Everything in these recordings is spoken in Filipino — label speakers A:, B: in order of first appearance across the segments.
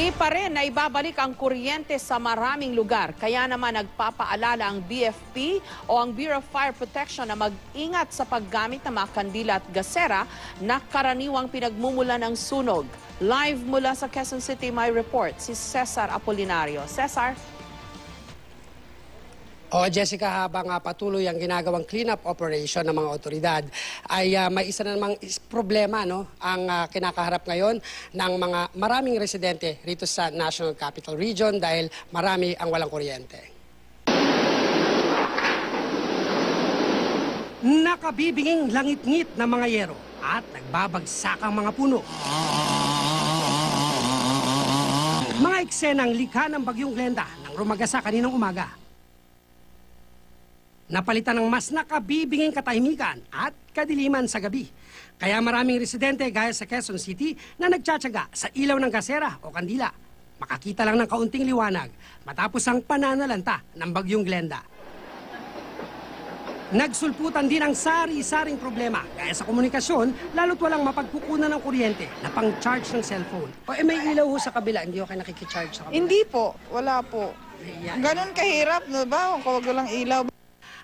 A: Hindi pa rin na ibabalik ang kuryente sa maraming lugar. Kaya naman nagpapaalala ang BFP o ang Bureau of Fire Protection na mag-ingat sa paggamit ng mga kandila at gasera na karaniwang pinagmumula ng sunog. Live mula sa Quezon City, may report si Cesar Apolinario. Cesar?
B: Jessica, habang patuloy ang ginagawang cleanup operation ng mga otoridad, ay may isa na namang problema ang kinakaharap ngayon ng mga maraming residente rito sa National Capital Region dahil marami ang walang kuryente. Nakabibinging langit-ngit na mga yero at nagbabagsak ang mga puno. Mga eksenang likha ng Bagyong Glenda nang rumagasa kaninang umaga. Napalitan ng mas nakabibinging katahimikan at kadiliman sa gabi. Kaya maraming residente gaya sa Quezon City na nagtsatsaga sa ilaw ng gasera o kandila. Makakita lang ng kaunting liwanag matapos ang pananalanta ng Bagyong Glenda. Nagsulputan din ang sari-saring problema gaya sa komunikasyon lalo't walang mapagkukunan ng kuryente na pang-charge ng cellphone. May ilaw ho sa kabila, hindi ko kayo nakikicharge sa kabila?
C: Hindi po, wala po. Ganon kahirap, no ba? Kung walang ilaw.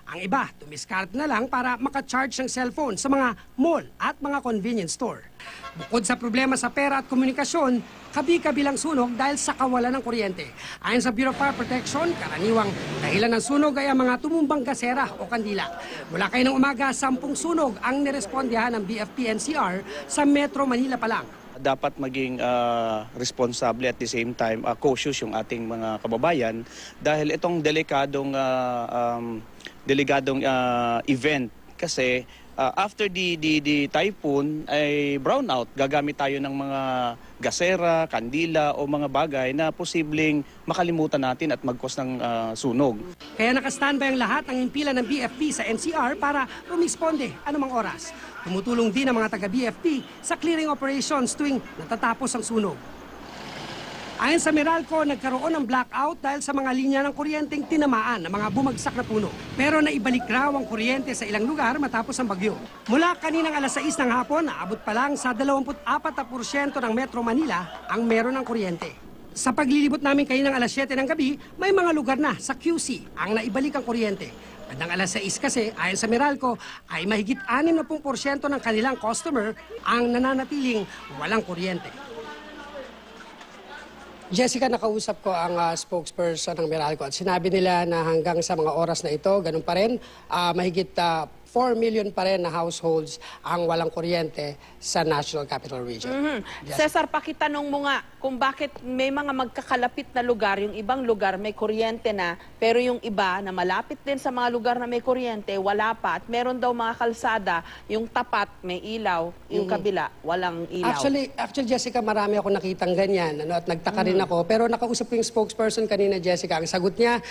B: Ang iba, tumiskart na lang para makacharge ng cellphone sa mga mall at mga convenience store. Bukod sa problema sa pera at komunikasyon, kabi-kabilang sunog dahil sa kawalan ng kuryente. Ayon sa Bureau of Fire Protection, karaniwang dahilan ng sunog ay ang mga tumumbang gasera o kandila. Mula kayo ng umaga, 10 sunog ang nirespondihan ng BFP-NCR sa Metro Manila pa lang.
D: Dapat maging responsable at the same time cautious yung ating mga kababayan dahil itong delikadong event kasi after the typhoon ay brownout, gagamit tayo ng mga gasera, kandila o mga bagay na posibleng makalimutan natin at mag-cause ng sunog.
B: Kaya nakastandby ang lahat ng impila ng BFP sa NCR para rumisponde anumang oras. Tumutulong din ang mga taga-BFP sa clearing operations tuwing natatapos ang sunog. Ayon sa Meralco, nagkaroon ng blackout dahil sa mga linya ng kuryenteng tinamaan ng mga bumagsak na puno. Pero naibalik raw ang kuryente sa ilang lugar matapos ang bagyo. Mula kaninang alas 6 ng hapon, naabot pa lang sa 24% ng Metro Manila ang meron ng kuryente. Sa paglilibot namin kaninang alas 7 ng gabi, may mga lugar na sa QC ang naibalik ang kuryente. Bandang alas 6 kasi, ayon sa Meralco, ay mahigit 60% ng kanilang customer ang nananatiling walang kuryente. Jessica, nakausap ko ang spokesperson ng Meralco at sinabi nila na hanggang sa mga oras na ito, ganun pa rin, mahigit 4 million pa rin na households ang walang kuryente sa National Capital Region.
A: Cesar, pakitanong mo nga kung bakit may mga magkakalapit na lugar, yung ibang lugar may kuryente na, pero yung iba na malapit din sa mga lugar na may kuryente, wala pa. At meron daw mga kalsada, yung tapat may ilaw, yung kabila walang ilaw.
B: Actually Jessica, marami ako nakitang ganyan at nagtaka rin ako. Pero nakausap ko yung spokesperson kanina, Jessica. Ang sagot niya,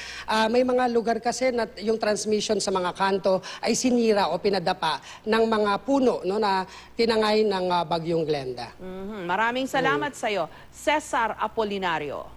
B: may mga lugar kasi na yung transmission sa mga kanto ay sinira o pinadapa ng mga puno na tinangay ng Bagyong Glenda.
A: Maraming salamat sa iyo, Cesar Apolinario.